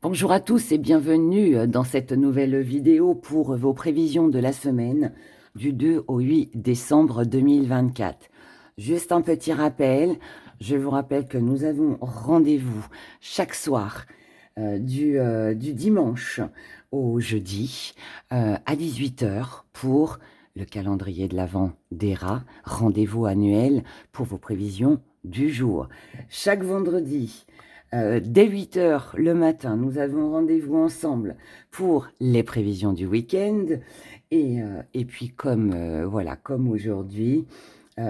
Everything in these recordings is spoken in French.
Bonjour à tous et bienvenue dans cette nouvelle vidéo pour vos prévisions de la semaine du 2 au 8 décembre 2024. Juste un petit rappel, je vous rappelle que nous avons rendez-vous chaque soir du dimanche au jeudi à 18 h pour le calendrier de l'Avent d'ERA, rendez-vous annuel pour vos prévisions du jour. Chaque vendredi, dès 8 h le matin, nous avons rendez-vous ensemble pour les prévisions du week-end. Et puis, voilà, comme aujourd'hui,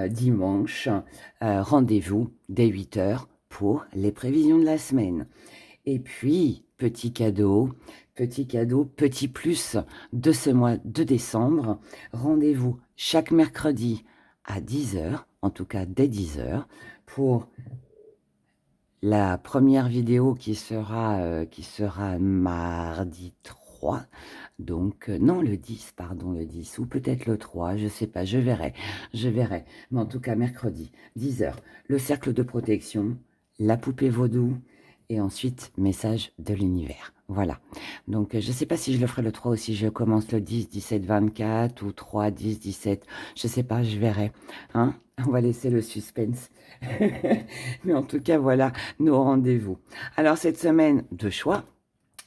dimanche, rendez-vous dès 8 h pour les prévisions de la semaine. Et puis, petit cadeau, petit plus de ce mois de décembre. Rendez-vous chaque mercredi à 10 h, en tout cas dès 10 h, pour la première vidéo qui sera mardi 3, donc non le 10, pardon, le 10, ou peut-être le 3, je sais pas, je verrai. Mais en tout cas, mercredi, 10 h, le cercle de protection, la poupée vaudou, et ensuite, message de l'univers. Voilà. Donc, je sais pas si je le ferai le 3 ou si je commence le 10, 17, 24, ou 3, 10, 17, je sais pas, je verrai. Hein? On va laisser le suspense. Mais en tout cas, voilà nos rendez-vous. Alors, cette semaine, deux choix,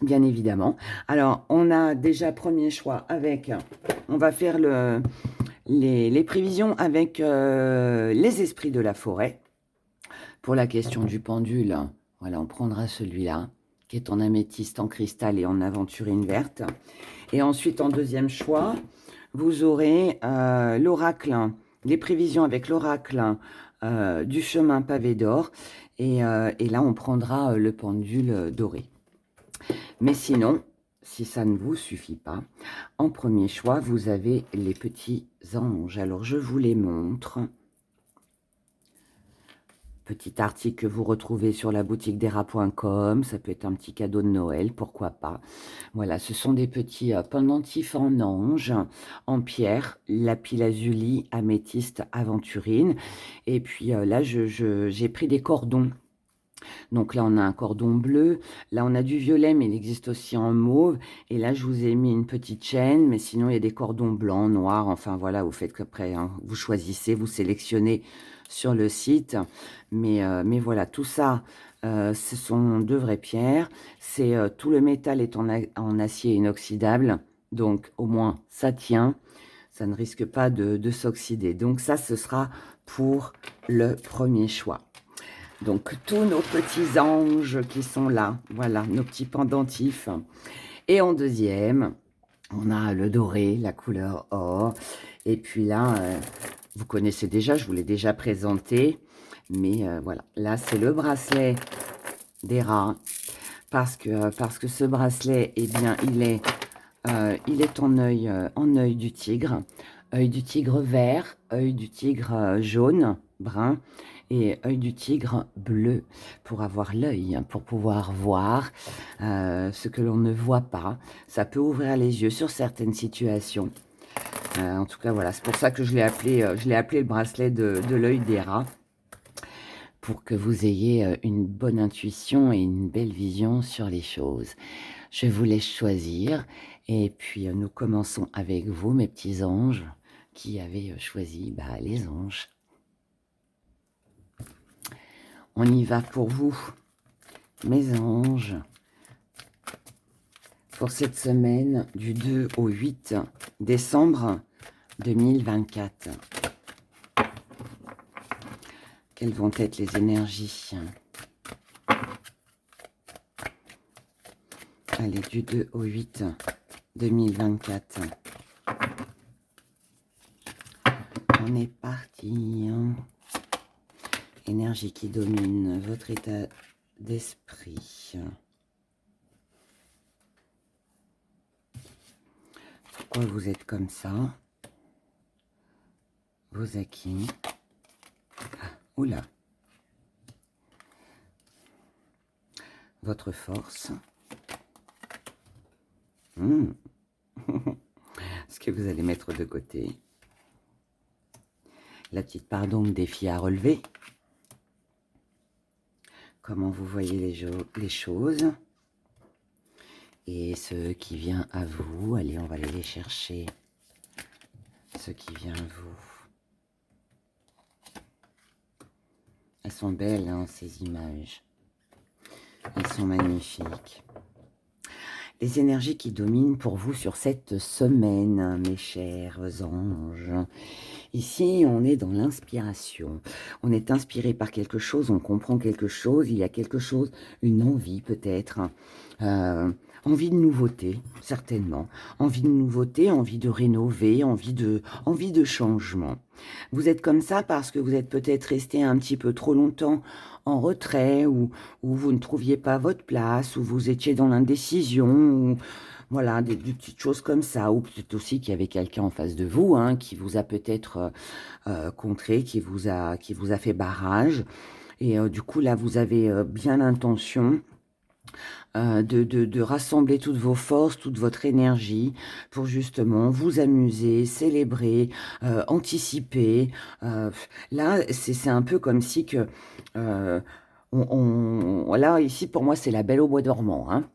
bien évidemment. Alors, on a déjà premier choix avec... On va faire les prévisions avec les esprits de la forêt. Pour la question du pendule, voilà, on prendra celui-là, qui est en améthyste, en cristal et en aventurine verte. Et ensuite, en deuxième choix, vous aurez l'oracle, les prévisions avec l'oracle du chemin pavé d'or. Et là, on prendra le pendule doré. Mais sinon, si ça ne vous suffit pas, en premier choix, vous avez les petits anges. Alors, je vous les montre. Petit article que vous retrouvez sur la boutique d'ERA.com. Ça peut être un petit cadeau de Noël, pourquoi pas. Voilà, ce sont des petits pendentifs en ange, en pierre, lapis-lazuli, améthyste, aventurine. Et puis là, j'ai pris des cordons. Donc là, on a un cordon bleu. Là, on a du violet, mais il existe aussi en mauve. Et là, je vous ai mis une petite chaîne, mais sinon, il y a des cordons blancs, noirs. Enfin, voilà, vous faites qu'après, hein, vous choisissez, vous sélectionnez sur le site. Mais voilà, tout ça, ce sont de vraies pierres. C'est tout le métal est en acier inoxydable. Donc, au moins, ça tient. Ça ne risque pas de s'oxyder. Donc, ça, ce sera pour le premier choix. Donc, tous nos petits anges qui sont là, voilà, nos petits pendentifs. Et en deuxième, on a le doré, la couleur or. Et puis là, vous connaissez déjà, je vous l'ai déjà présenté. Mais voilà, là, c'est le bracelet des rats. Parce que ce bracelet, eh bien, il est en œil du tigre. Œil du tigre vert, œil du tigre jaune, brun, et œil du tigre bleu, pour avoir l'œil, pour pouvoir voir ce que l'on ne voit pas. Ça peut ouvrir les yeux sur certaines situations. En tout cas, voilà, c'est pour ça que je l'ai appelé le bracelet de l'œil des rats, pour que vous ayez une bonne intuition et une belle vision sur les choses. Je vous laisse choisir, et puis nous commençons avec vous, mes petits anges, qui avez choisi les anges. On y va pour vous, mes anges, pour cette semaine du 2 au 8 décembre 2024. Quelles vont être les énergies? Allez, du 2 au 8 2024. On est parti. Énergie qui domine votre état d'esprit. Pourquoi vous êtes comme ça? Vos acquis. Ah, oula. Votre force. Ce que vous allez mettre de côté. La petite part d'ombre, défi à relever. Comment vous voyez les choses. Et ce qui vient à vous, allez, on va aller les chercher. Ce qui vient à vous. Elles sont belles, hein, ces images. Elles sont magnifiques. Les énergies qui dominent pour vous sur cette semaine, mes chers anges. Ici, on est dans l'inspiration. On est inspiré par quelque chose, on comprend quelque chose, il y a quelque chose, une envie peut-être. Envie de nouveauté, certainement. Envie de nouveauté, envie de rénover, envie de changement. Vous êtes comme ça parce que vous êtes peut-être resté un petit peu trop longtemps en retrait, ou vous ne trouviez pas votre place, ou vous étiez dans l'indécision, ou voilà, des petites choses comme ça, ou peut-être aussi qu'il y avait quelqu'un en face de vous, hein, qui vous a peut-être contré, qui vous a fait barrage, et du coup là vous avez bien l'intention de rassembler toutes vos forces, toute votre énergie pour justement vous amuser, célébrer, anticiper. Là, c'est un peu comme si que... là, ici, pour moi, c'est la Belle au bois dormant, hein.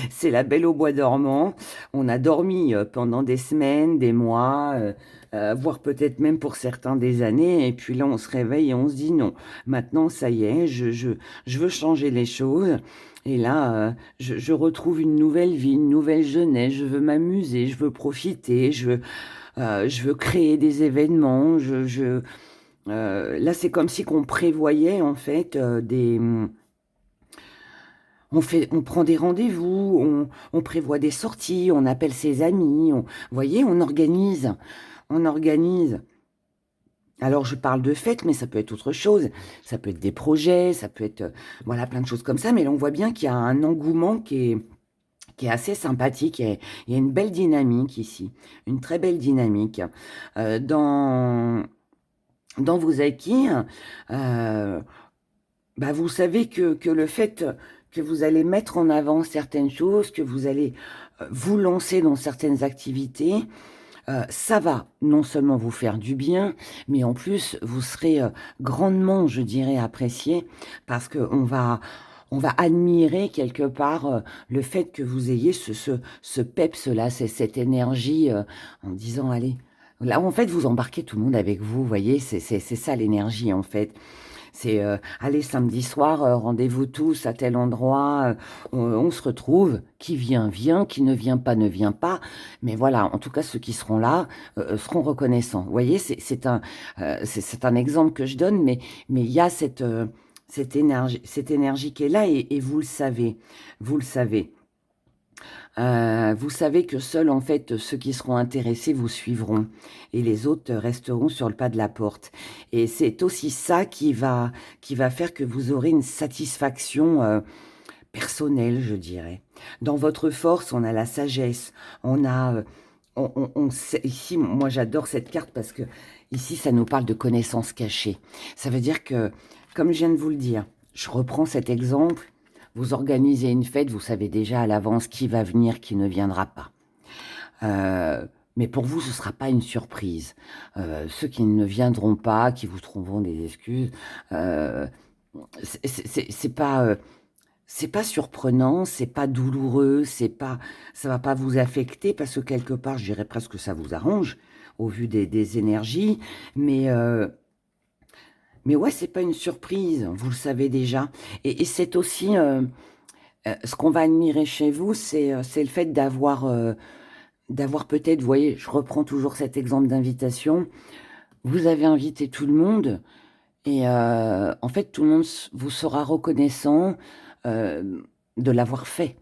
C'est la Belle au bois dormant. On a dormi pendant des semaines, des mois, voire peut-être même pour certains des années. Et puis là, on se réveille et on se dit non. Maintenant, ça y est, je veux changer les choses. Et là, je retrouve une nouvelle vie, une nouvelle jeunesse. Je veux m'amuser, je veux profiter, je veux créer des événements. Là, c'est comme si qu'on prévoyait en fait on prend des rendez-vous, on prévoit des sorties, on appelle ses amis, vous voyez, on organise, on organise. Alors, je parle de fêtes, mais ça peut être autre chose. Ça peut être des projets, ça peut être, voilà, plein de choses comme ça. Mais là, on voit bien qu'il y a un engouement qui est assez sympathique. Et il y a une belle dynamique ici, une très belle dynamique. Dans vos acquis, bah, vous savez que le fait que vous allez mettre en avant certaines choses, que vous allez vous lancer dans certaines activités, ça va non seulement vous faire du bien, mais en plus, vous serez grandement, je dirais, apprécié, parce qu'on on va admirer quelque part le fait que vous ayez ce peps-là, cette énergie, en disant, allez, là, en fait, vous embarquez tout le monde avec vous, vous voyez, c'est ça l'énergie, en fait. C'est, allez, samedi soir, rendez-vous tous à tel endroit, on se retrouve, qui vient, vient, qui ne vient pas, ne vient pas, mais voilà, en tout cas, ceux qui seront là seront reconnaissants. Vous voyez, c'est un exemple que je donne, mais il y a cette énergie qui est là, et vous le savez, vous le savez. Vous savez que seuls, en fait, ceux qui seront intéressés vous suivront, et les autres resteront sur le pas de la porte. Et c'est aussi ça qui va faire que vous aurez une satisfaction personnelle, je dirais. Dans votre force, on a la sagesse, on a... on sait, ici, moi j'adore cette carte parce que ici, ça nous parle de connaissances cachées. Ça veut dire que, comme je viens de vous le dire, je reprends cet exemple. Vous organisez une fête, vous savez déjà à l'avance qui va venir, qui ne viendra pas. Mais pour vous, ce ne sera pas une surprise. Ceux qui ne viendront pas, qui vous trouveront des excuses, c'est pas surprenant, c'est pas douloureux, ça va pas vous affecter parce que quelque part, je dirais presque que ça vous arrange au vu des énergies, mais ouais, c'est pas une surprise, vous le savez déjà. Et c'est aussi ce qu'on va admirer chez vous, c'est le fait d'avoir peut-être, vous voyez, je reprends toujours cet exemple d'invitation. Vous avez invité tout le monde, et en fait, tout le monde vous sera reconnaissant de l'avoir fait.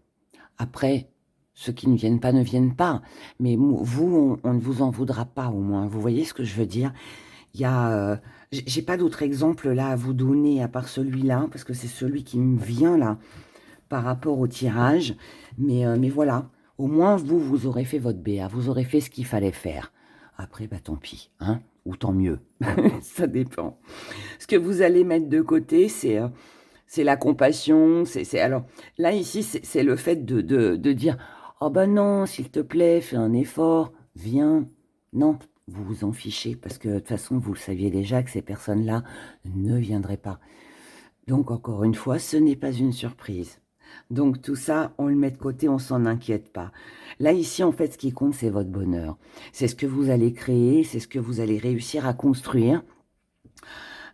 Après, ceux qui ne viennent pas ne viennent pas, mais vous, on ne vous en voudra pas au moins. Vous voyez ce que je veux dire? Il y a, j'ai pas d'autres exemples là à vous donner à part celui-là, parce que c'est celui qui me vient là par rapport au tirage. Mais voilà, au moins vous aurez fait votre BA, vous aurez fait ce qu'il fallait faire. Après, bah tant pis, hein, ou tant mieux, ça dépend. Ce que vous allez mettre de côté, c'est la compassion, alors là ici, c'est le fait de dire, oh ben non, s'il te plaît, fais un effort, viens. Non, vous vous en fichez, parce que de toute façon, vous le saviez déjà que ces personnes-là ne viendraient pas. Donc, encore une fois, ce n'est pas une surprise. Donc tout ça, on le met de côté, on s'en inquiète pas. Là, ici, en fait, ce qui compte, c'est votre bonheur. C'est ce que vous allez créer, c'est ce que vous allez réussir à construire.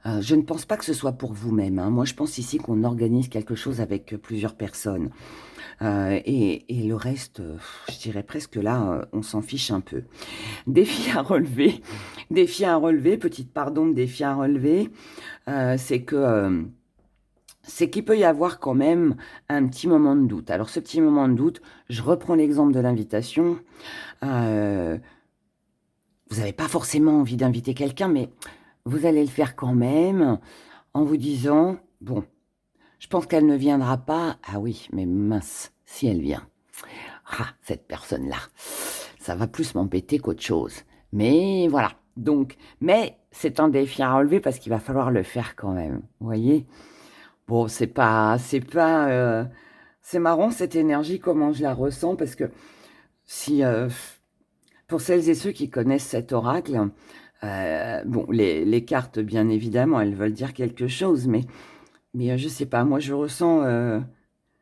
Je ne pense pas que ce soit pour vous-même, hein. Moi, je pense ici qu'on organise quelque chose avec plusieurs personnes. Et le reste, je dirais presque là, on s'en fiche un peu. Défi à relever, défi à relever, petite pardon de défi à relever, c'est qu'il peut y avoir quand même un petit moment de doute. Alors ce petit moment de doute, je reprends l'exemple de l'invitation. Euh, vous n'avez pas forcément envie d'inviter quelqu'un, mais vous allez le faire quand même en vous disant, bon, je pense qu'elle ne viendra pas. Ah oui, mais mince, si elle vient. Ah, cette personne-là, ça va plus m'embêter qu'autre chose. Mais voilà. Donc, mais c'est un défi à relever parce qu'il va falloir le faire quand même. Vous voyez? Bon, c'est marrant cette énergie, comment je la ressens, parce que si, pour celles et ceux qui connaissent cet oracle, bon, les cartes, bien évidemment, elles veulent dire quelque chose, mais je sais pas, moi je ressens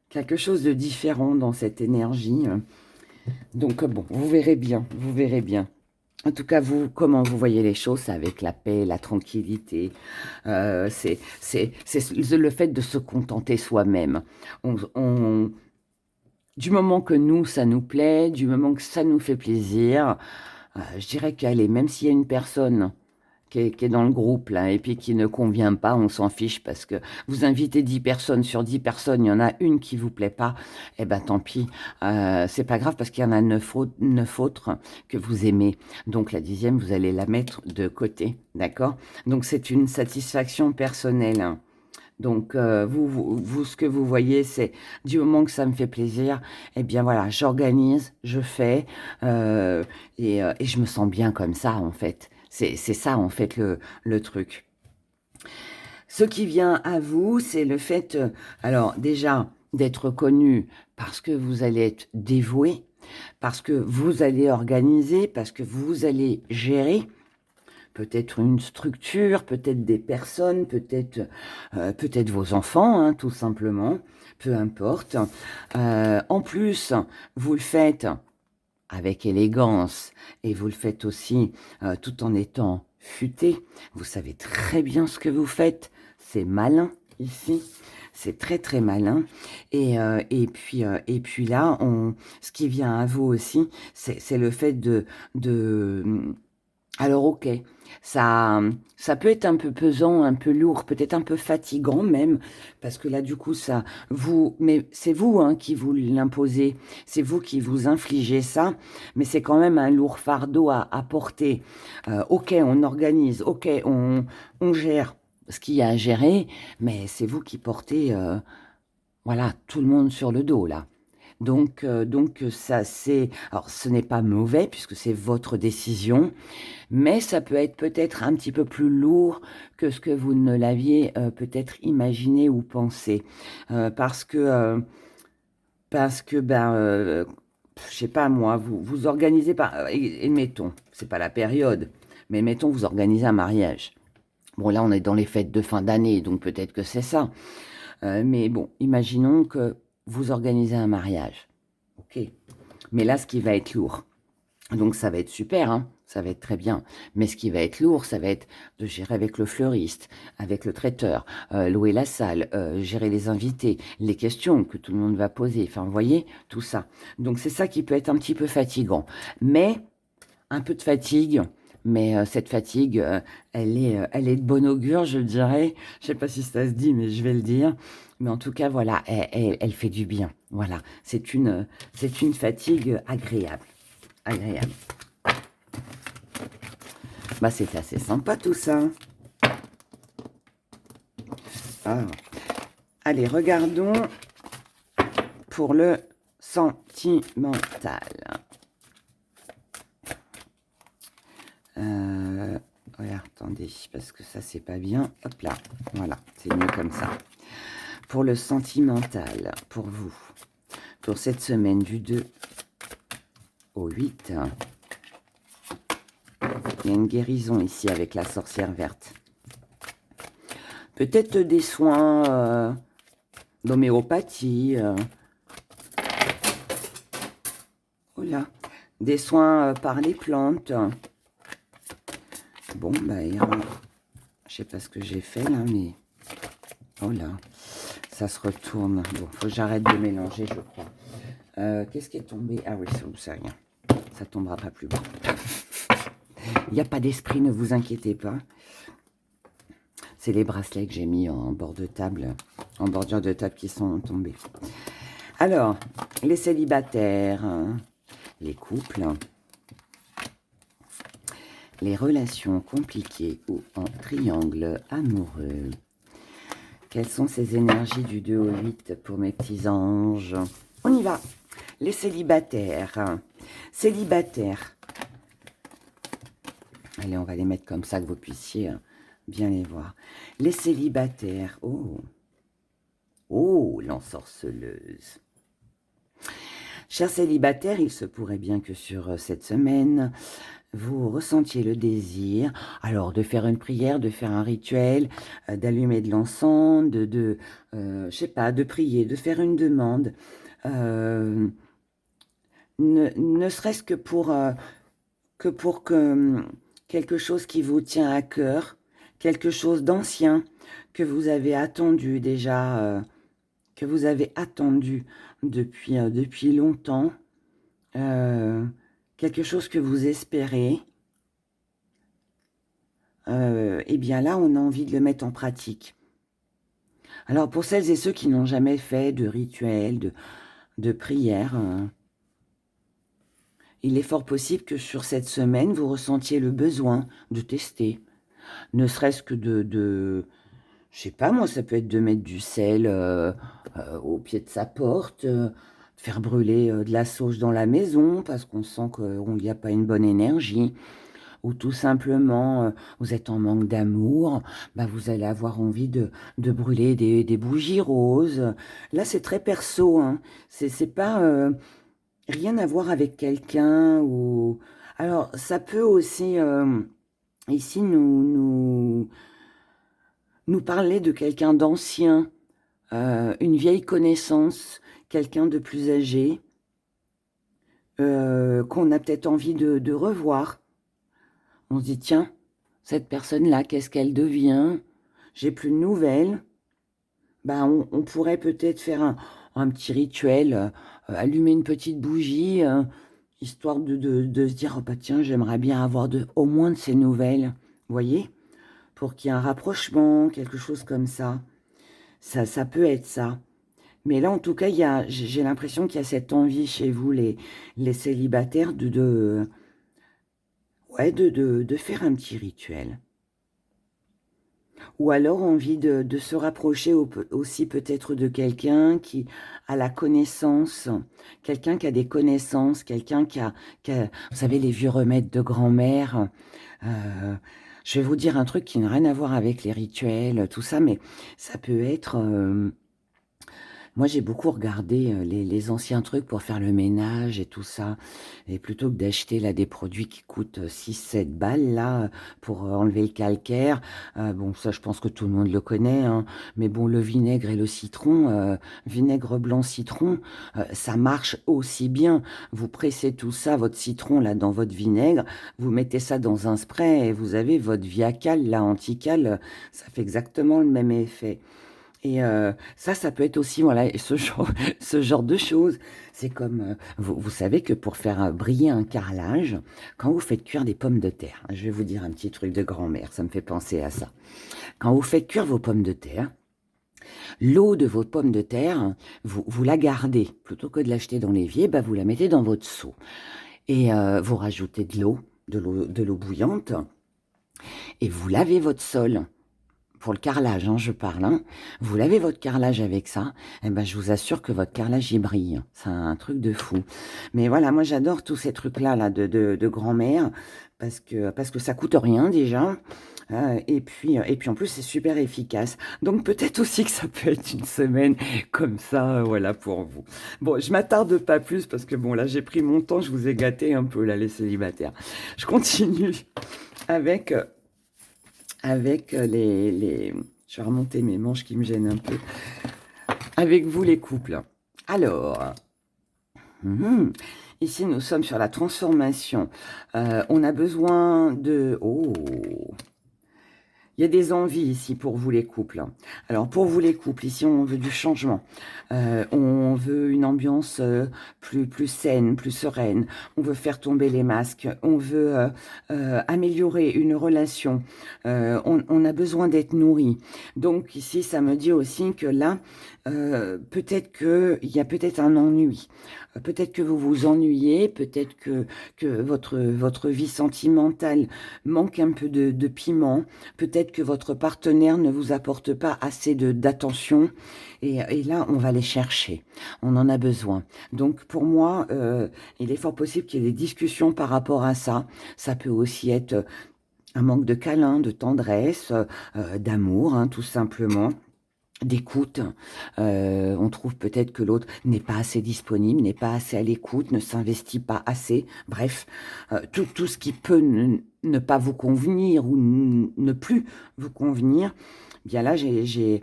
quelque chose de différent dans cette énergie. Donc bon, vous verrez bien, vous verrez bien. En tout cas, vous, comment vous voyez les choses, c'est avec la paix, la tranquillité. C'est le fait de se contenter soi-même. Du moment que nous, ça nous plaît, du moment que ça nous fait plaisir, je dirais qu'allez, même s'il y a une personne qui est dans le groupe, là, et puis qui ne convient pas, on s'en fiche, parce que vous invitez 10 personnes, sur 10 personnes, il y en a une qui vous plaît pas, eh ben tant pis, c'est pas grave, parce qu'il y en a 9 autres que vous aimez. Donc la 10e, vous allez la mettre de côté, d'accord? Donc c'est une satisfaction personnelle, hein. Donc, ce que vous voyez, c'est du moment que ça me fait plaisir, eh bien voilà, j'organise, je fais, et je me sens bien comme ça, en fait. C'est ça, en fait, le truc. Ce qui vient à vous, c'est le fait, alors déjà, d'être connu parce que vous allez être dévoué, parce que vous allez organiser, parce que vous allez gérer peut-être une structure, peut-être des personnes, peut-être vos enfants, hein, tout simplement, peu importe. En plus, vous le faites avec élégance et vous le faites aussi tout en étant futé. Vous savez très bien ce que vous faites. C'est malin ici. C'est très très malin. Et puis là, ce qui vient à vous aussi, c'est le fait de alors ok, ça peut être un peu pesant, un peu lourd, peut-être un peu fatigant même, parce que là du coup mais c'est vous hein, qui vous l'imposez, c'est vous qui vous infligez ça, mais c'est quand même un lourd fardeau à porter. Ok, on organise, ok, on gère ce qu'il y a à gérer, mais c'est vous qui portez, voilà, tout le monde sur le dos là. Donc ça c'est, alors ce n'est pas mauvais puisque c'est votre décision, mais ça peut être peut-être un petit peu plus lourd que ce que vous ne l'aviez peut-être imaginé ou pensé. Parce que, ben, je sais pas moi, vous organisez pas, et mettons, c'est pas la période, mais mettons, vous organisez un mariage. Bon, là, on est dans les fêtes de fin d'année, donc peut-être que c'est ça. Mais bon, imaginons que vous organisez un mariage. Ok. Mais là, ce qui va être lourd, donc ça va être super, hein, ça va être très bien. Mais ce qui va être lourd, ça va être de gérer avec le fleuriste, avec le traiteur, louer la salle, gérer les invités, les questions que tout le monde va poser. Enfin, vous voyez, tout ça. Donc c'est ça qui peut être un petit peu fatigant. Mais un peu de fatigue. Mais cette fatigue, elle est de bon augure, je dirais. Je sais pas si ça se dit, mais je vais le dire. Mais en tout cas, voilà, elle fait du bien. Voilà, c'est une fatigue agréable. Agréable. Bah, c'est assez sympa tout ça. Ah. Allez, regardons pour le sentimental. Ouais, attendez, parce que ça, c'est pas bien. Hop là, voilà, c'est mieux comme ça. Pour le sentimental, pour vous, pour cette semaine du 2 au 8, il y a une guérison ici avec la sorcière verte. Peut-être des soins d'homéopathie. Oh là, des soins par les plantes. Bon, bah, je sais pas ce que j'ai fait là, mais... Oh là, ça se retourne. Bon, faut que j'arrête de mélanger, je crois. Qu'est-ce qui est tombé? Ah oui, ça rien. Ça tombera pas plus bas. Il n'y a pas d'esprit, ne vous inquiétez pas. C'est les bracelets que j'ai mis en bord de table, en bordure de table qui sont tombés. Alors, les célibataires, les couples, les relations compliquées ou en triangle amoureux. Quelles sont ces énergies du 2 au 8 pour mes petits anges? On y va. Les célibataires. Célibataires. Allez, on va les mettre comme ça que vous puissiez bien les voir. Les célibataires. Oh. Oh, l'ensorceleuse. Chers célibataires, il se pourrait bien que sur cette semaine, vous ressentiez le désir, alors de faire une prière, de faire un rituel, d'allumer de l'encens, je sais pas, de prier, de faire une demande, ne serait-ce que pour quelque chose qui vous tient à cœur, quelque chose d'ancien que vous avez attendu déjà, que vous avez attendu depuis longtemps, quelque chose que vous espérez, et bien là, on a envie de le mettre en pratique. Alors, pour celles et ceux qui n'ont jamais fait de rituel, de prière, il est fort possible que sur cette semaine, vous ressentiez le besoin de tester, ne serait-ce que je sais pas, moi, ça peut être de mettre du sel au pied de sa porte, faire brûler de la sauge dans la maison parce qu'on sent qu'il n'y a pas une bonne énergie, ou tout simplement, vous êtes en manque d'amour, bah, vous allez avoir envie de brûler des bougies roses. Là, c'est très perso, hein. C'est pas rien à voir avec quelqu'un. Ou... Alors, ça peut aussi, ici, nous parler de quelqu'un d'ancien, une vieille connaissance, quelqu'un de plus âgé, qu'on a peut-être envie de revoir. On se dit, tiens, cette personne-là, qu'est-ce qu'elle devient? J'ai plus de nouvelles. Ben, on pourrait peut-être faire un petit rituel, allumer une petite bougie, histoire de se dire, oh, bah, tiens, j'aimerais bien avoir au moins de ces nouvelles. Vous voyez? Pour qu'il y ait un rapprochement, quelque chose comme ça. Ça peut être ça. Mais là, en tout cas, j'ai l'impression qu'il y a cette envie chez vous, les célibataires, ouais, de faire un petit rituel. Ou alors envie de se rapprocher aussi peut-être de quelqu'un qui a la connaissance, quelqu'un qui a des connaissances, quelqu'un vous savez, les vieux remèdes de grand-mère. Je vais vous dire un truc qui n'a rien à voir avec les rituels, tout ça, mais ça peut être... moi, j'ai beaucoup regardé les anciens trucs pour faire le ménage et tout ça. Et plutôt que d'acheter là des produits qui coûtent 6-7 balles là pour enlever le calcaire, bon, ça, je pense que tout le monde le connaît, hein, mais bon, le vinaigre et le citron, vinaigre blanc citron, ça marche aussi bien. Vous pressez tout ça, votre citron là dans votre vinaigre, vous mettez ça dans un spray et vous avez votre Viacal là, Antical, ça fait exactement le même effet. Et ça peut être aussi, voilà, ce genre de choses. C'est comme, vous savez que pour faire briller un carrelage, quand vous faites cuire des pommes de terre, je vais vous dire un petit truc de grand-mère, ça me fait penser à ça. Quand vous faites cuire vos pommes de terre, l'eau de vos pommes de terre, vous la gardez. Plutôt que de l'acheter dans l'évier, bah, vous la mettez dans votre seau. Et vous rajoutez de l'eau bouillante, et vous lavez votre sol. Pour le carrelage, hein, je parle, hein. Vous lavez votre carrelage avec ça, et ben, je vous assure que votre carrelage, il brille. C'est un truc de fou. Mais voilà, moi, j'adore tous ces trucs-là là, de grand-mère, parce que ça coûte rien, déjà. Et puis en plus, c'est super efficace. Donc, peut-être aussi que ça peut être une semaine comme ça, voilà, pour vous. Bon, je m'attarde pas plus, parce que bon, là, j'ai pris mon temps, je vous ai gâté un peu, là, les célibataires. Je continue avec... avec je vais remonter mes manches qui me gênent un peu. avec vous les couples. Alors, ici nous sommes sur la transformation. On a besoin de... Oh, il y a des envies ici pour vous les couples. Alors pour vous les couples, ici on veut du changement. On veut une ambiance plus saine, plus sereine. On veut faire tomber les masques. On veut améliorer une relation. On a besoin d'être nourri. Donc ici ça me dit aussi que là, peut-être qu'il y a peut-être un ennui. Peut-être que vous vous ennuyez, peut-être que votre vie sentimentale manque un peu de piment, peut-être que votre partenaire ne vous apporte pas assez d'attention, et là, on va les chercher. On en a besoin. Donc, pour moi, il est fort possible qu'il y ait des discussions par rapport à ça. Ça peut aussi être un manque de câlin, de tendresse, d'amour, hein, tout simplement. D'écoute, on trouve peut-être que l'autre n'est pas assez disponible, n'est pas assez à l'écoute, ne s'investit pas assez, bref, tout ce qui peut ne pas vous convenir ou ne plus vous convenir, bien là j'ai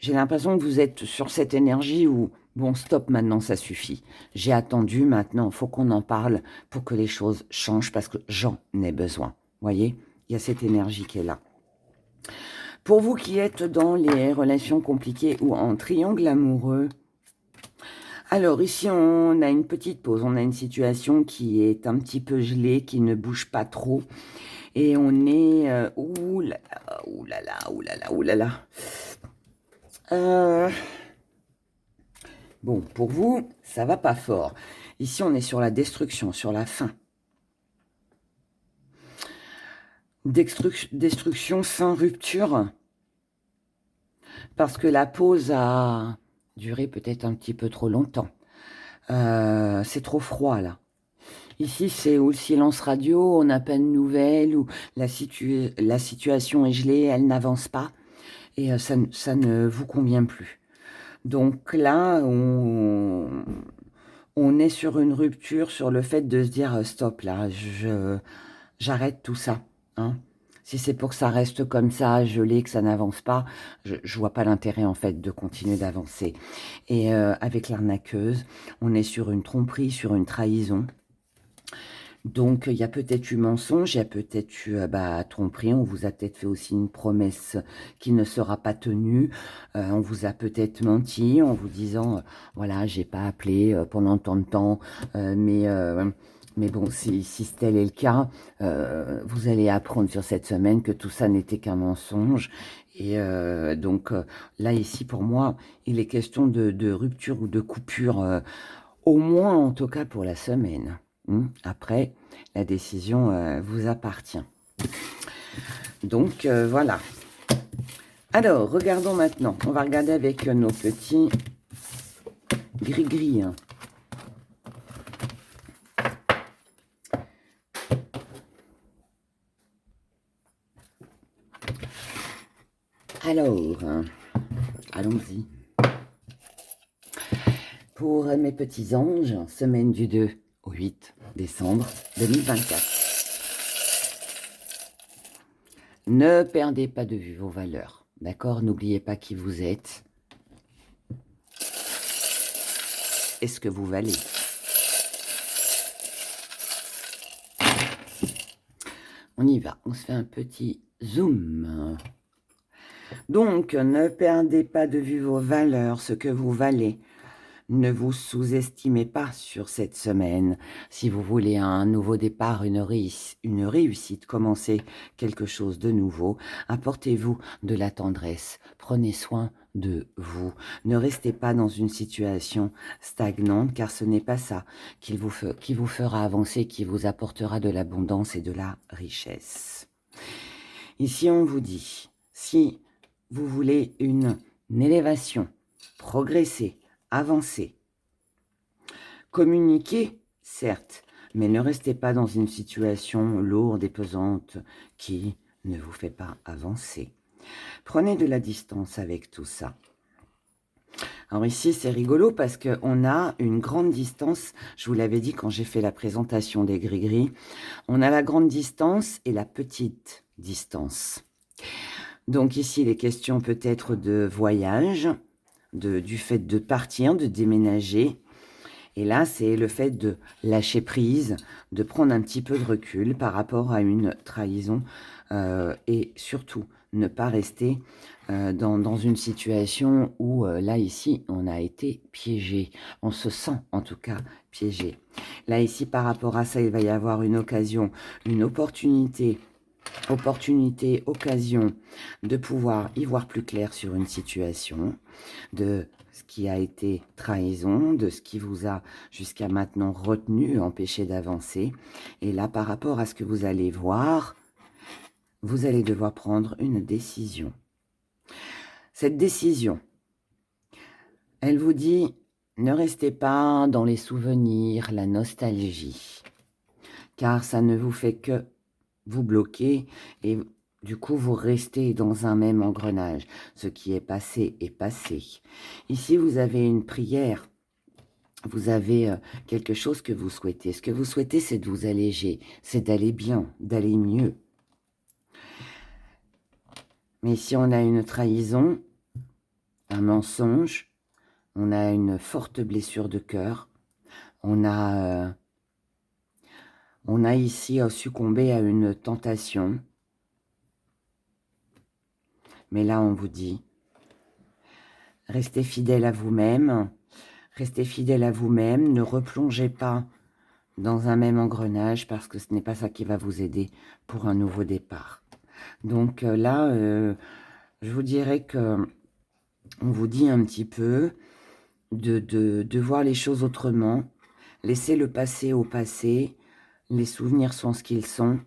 l'impression que vous êtes sur cette énergie où, bon stop maintenant ça suffit, j'ai attendu maintenant, il faut qu'on en parle pour que les choses changent parce que j'en ai besoin, voyez, il y a cette énergie qui est là. Pour vous qui êtes dans les relations compliquées ou en triangle amoureux, alors ici on a une petite pause, on a une situation qui est un petit peu gelée, qui ne bouge pas trop. Et on est... ouh là là, ouh là là, ouh là là, ouh là là. Bon, pour vous, ça va pas fort. Ici on est sur la destruction, sur la fin. Destruction sans rupture, parce que la pause a duré peut-être un petit peu trop longtemps. C'est trop froid là. Ici c'est où le silence radio, on n'a pas de nouvelles, ou la situation est gelée, elle n'avance pas, et ça ne vous convient plus. Donc là, on est sur une rupture, sur le fait de se dire stop là, j'arrête tout ça, hein. Si c'est pour que ça reste comme ça, gelé, que ça n'avance pas, je vois pas l'intérêt en fait de continuer d'avancer. Et avec l'arnaqueuse, on est sur une tromperie, sur une trahison. Donc, il y a peut-être eu mensonge, il y a peut-être eu tromperie, on vous a peut-être fait aussi une promesse qui ne sera pas tenue, on vous a peut-être menti en vous disant, voilà, j'ai pas appelé pendant tant de temps, mais bon, si tel est le cas, vous allez apprendre sur cette semaine que tout ça n'était qu'un mensonge. Et donc, là, ici, pour moi, il est question de rupture ou de coupure, au moins, en tout cas, pour la semaine. Après, la décision vous appartient. Donc, voilà. Alors, regardons maintenant. On va regarder avec nos petits gris-gris. Alors, allons-y. Pour mes petits anges, semaine du 2 au 8 décembre 2024. Ne perdez pas de vue vos valeurs, d'accord? N'oubliez pas qui vous êtes et ce que vous valez. On y va, on se fait un petit zoom. Donc, ne perdez pas de vue vos valeurs, ce que vous valez. Ne vous sous-estimez pas sur cette semaine. Si vous voulez un nouveau départ, une réussite, commencer quelque chose de nouveau, apportez-vous de la tendresse. Prenez soin de vous. Ne restez pas dans une situation stagnante, car ce n'est pas ça qui vous fera avancer, qui vous apportera de l'abondance et de la richesse. Ici, on vous dit, si vous voulez une élévation, progresser, avancer, communiquer, certes, mais ne restez pas dans une situation lourde et pesante qui ne vous fait pas avancer. Prenez de la distance avec tout ça. Alors ici, c'est rigolo parce qu'on a une grande distance. Je vous l'avais dit quand j'ai fait la présentation des gris-gris. On a la grande distance et la petite distance. Donc ici, il est question peut-être de voyage, du fait de partir, de déménager. Et là, c'est le fait de lâcher prise, de prendre un petit peu de recul par rapport à une trahison et surtout ne pas rester dans une situation où, là, ici, on a été piégé. On se sent, en tout cas, piégé. Là, ici, par rapport à ça, il va y avoir une occasion, une opportunité, occasion de pouvoir y voir plus clair sur une situation, de ce qui a été trahison, de ce qui vous a jusqu'à maintenant retenu, empêché d'avancer. Et là, par rapport à ce que vous allez voir, vous allez devoir prendre une décision. Cette décision, elle vous dit, ne restez pas dans les souvenirs, la nostalgie, car ça ne vous fait que vous bloquer et du coup, vous restez dans un même engrenage. Ce qui est passé est passé. Ici, vous avez une prière. Vous avez quelque chose que vous souhaitez. Ce que vous souhaitez, c'est de vous alléger. C'est d'aller bien, d'aller mieux. Mais ici, on a une trahison, un mensonge. On a une forte blessure de cœur. On a ici succombé à une tentation. Mais là, on vous dit, restez fidèle à vous-même. Restez fidèle à vous-même. Ne replongez pas dans un même engrenage parce que ce n'est pas ça qui va vous aider pour un nouveau départ. Donc là, je vous dirais que on vous dit un petit peu de voir les choses autrement. Laissez le passé au passé. Les souvenirs sont ce qu'ils sont.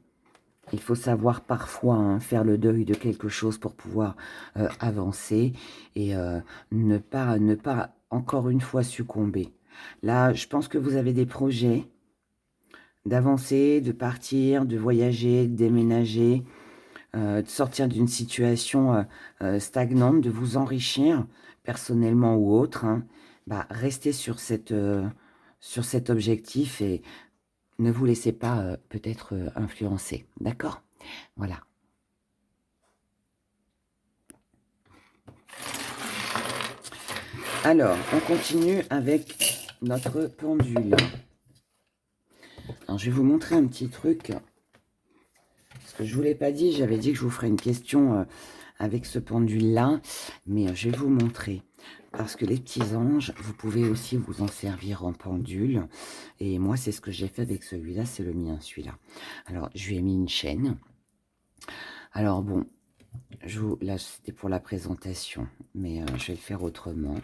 Il faut savoir parfois faire le deuil de quelque chose pour pouvoir avancer et ne pas, encore une fois, succomber. Là, je pense que vous avez des projets d'avancer, de partir, de voyager, de déménager, de sortir d'une situation stagnante, de vous enrichir personnellement ou autre. Restez sur cet objectif et ne vous laissez pas peut-être influencer. D'accord? Voilà. Alors, on continue avec notre pendule. Alors, je vais vous montrer un petit truc. Parce que je ne vous l'ai pas dit, j'avais dit que je vous ferais une question avec ce pendule-là. Mais je vais vous montrer. Parce que les petits anges, vous pouvez aussi vous en servir en pendule. Et moi, c'est ce que j'ai fait avec celui-là. C'est le mien, celui-là. Alors, je lui ai mis une chaîne. Alors, bon, là, c'était pour la présentation. Mais je vais le faire autrement.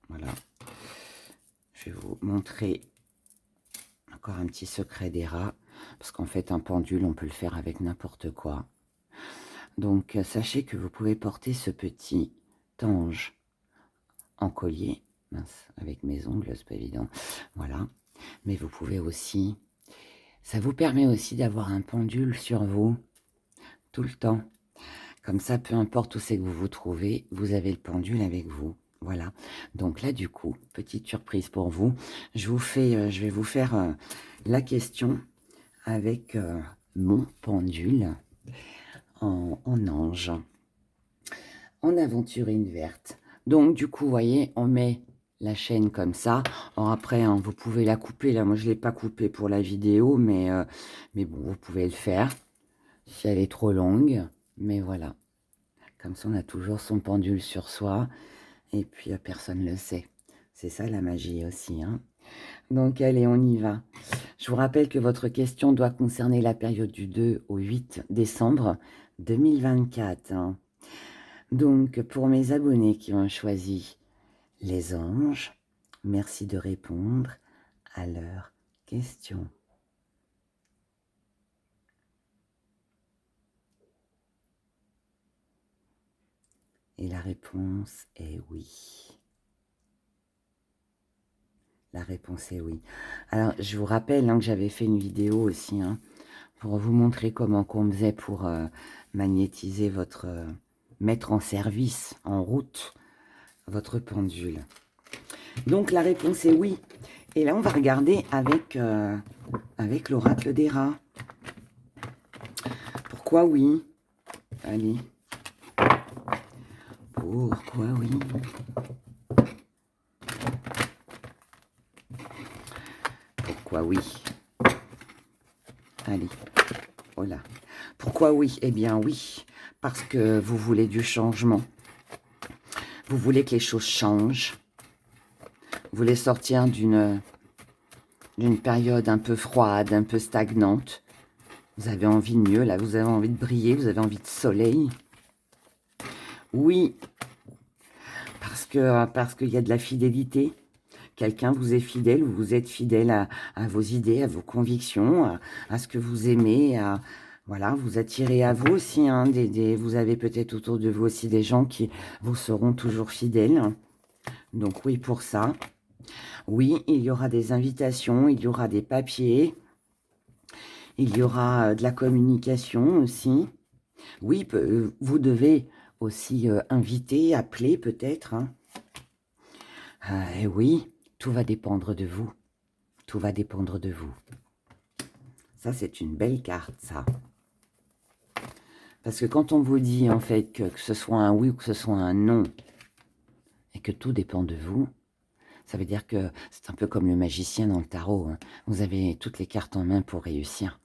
Voilà. Je vais vous montrer encore un petit secret des rats. Parce qu'en fait, un pendule, on peut le faire avec n'importe quoi. Donc, sachez que vous pouvez porter ce petit ange en collier. Mince, avec mes ongles, c'est pas évident. Voilà. Mais vous pouvez aussi... Ça vous permet aussi d'avoir un pendule sur vous tout le temps. Comme ça, peu importe où c'est que vous vous trouvez, vous avez le pendule avec vous. Voilà. Donc là, du coup, petite surprise pour vous. Je vais vous faire la question avec mon pendule en ange, en aventurine verte. Donc, du coup, vous voyez, on met la chaîne comme ça. Alors après, vous pouvez la couper. Là, moi, je ne l'ai pas coupée pour la vidéo, mais bon, vous pouvez le faire si elle est trop longue. Mais voilà. Comme ça, on a toujours son pendule sur soi. Et puis, personne ne le sait. C'est ça, la magie aussi. Hein. Donc, allez, on y va. Je vous rappelle que votre question doit concerner la période du 2 au 8 décembre 2024. Hein. Donc, pour mes abonnés qui ont choisi les anges, merci de répondre à leurs questions. Et la réponse est oui. La réponse est oui. Alors, je vous rappelle que j'avais fait une vidéo aussi pour vous montrer comment on faisait pour magnétiser votre... mettre en service, en route, votre pendule. Donc, la réponse est oui. Et là, on va regarder avec l'oracle des rats. Pourquoi oui? Allez. Pourquoi oui? Pourquoi oui? Allez, voilà. Pourquoi oui? Eh bien oui, parce que vous voulez du changement. Vous voulez que les choses changent. Vous voulez sortir d'une période un peu froide, un peu stagnante. Vous avez envie de mieux, là, vous avez envie de briller, vous avez envie de soleil. Oui, parce qu'il y a de la fidélité. Quelqu'un vous est fidèle ou vous êtes fidèle à vos idées, à vos convictions, à ce que vous aimez, voilà, vous attirez à vous aussi. Hein, vous avez peut-être autour de vous aussi des gens qui vous seront toujours fidèles. Donc oui, pour ça. Oui, il y aura des invitations, il y aura des papiers, il y aura de la communication aussi. Oui, vous devez aussi inviter, appeler peut-être. Hein. Et oui, tout va dépendre de vous. Tout va dépendre de vous. Ça, c'est une belle carte, ça. Parce que quand on vous dit, en fait, que ce soit un oui ou que ce soit un non, et que tout dépend de vous, ça veut dire que c'est un peu comme le magicien dans le tarot. Hein. Vous avez toutes les cartes en main pour réussir.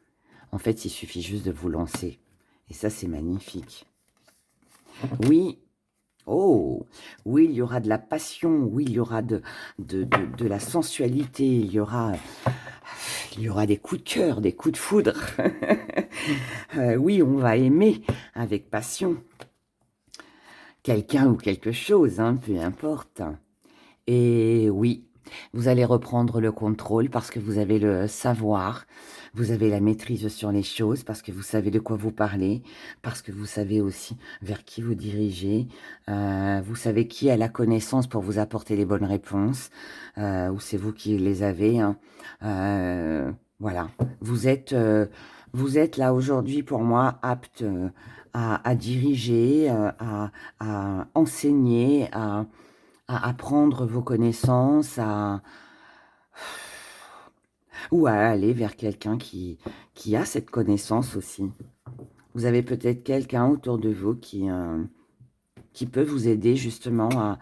En fait, il suffit juste de vous lancer. Et ça, c'est magnifique. Oui. Oh, oui, il y aura de la passion. Oui, il y aura de la sensualité. Il y aura des coups de cœur, des coups de foudre. Oui, on va aimer avec passion. Quelqu'un ou quelque chose, hein, peu importe. Et oui, vous allez reprendre le contrôle parce que vous avez le savoir, vous avez la maîtrise sur les choses, parce que vous savez de quoi vous parlez, parce que vous savez aussi vers qui vous dirigez, vous savez qui a la connaissance pour vous apporter les bonnes réponses, ou c'est vous qui les avez. Hein. Voilà, vous êtes là aujourd'hui pour moi apte à diriger, à enseigner, à apprendre vos connaissances, ou à aller vers quelqu'un qui a cette connaissance aussi. Vous avez peut-être quelqu'un autour de vous qui peut vous aider justement à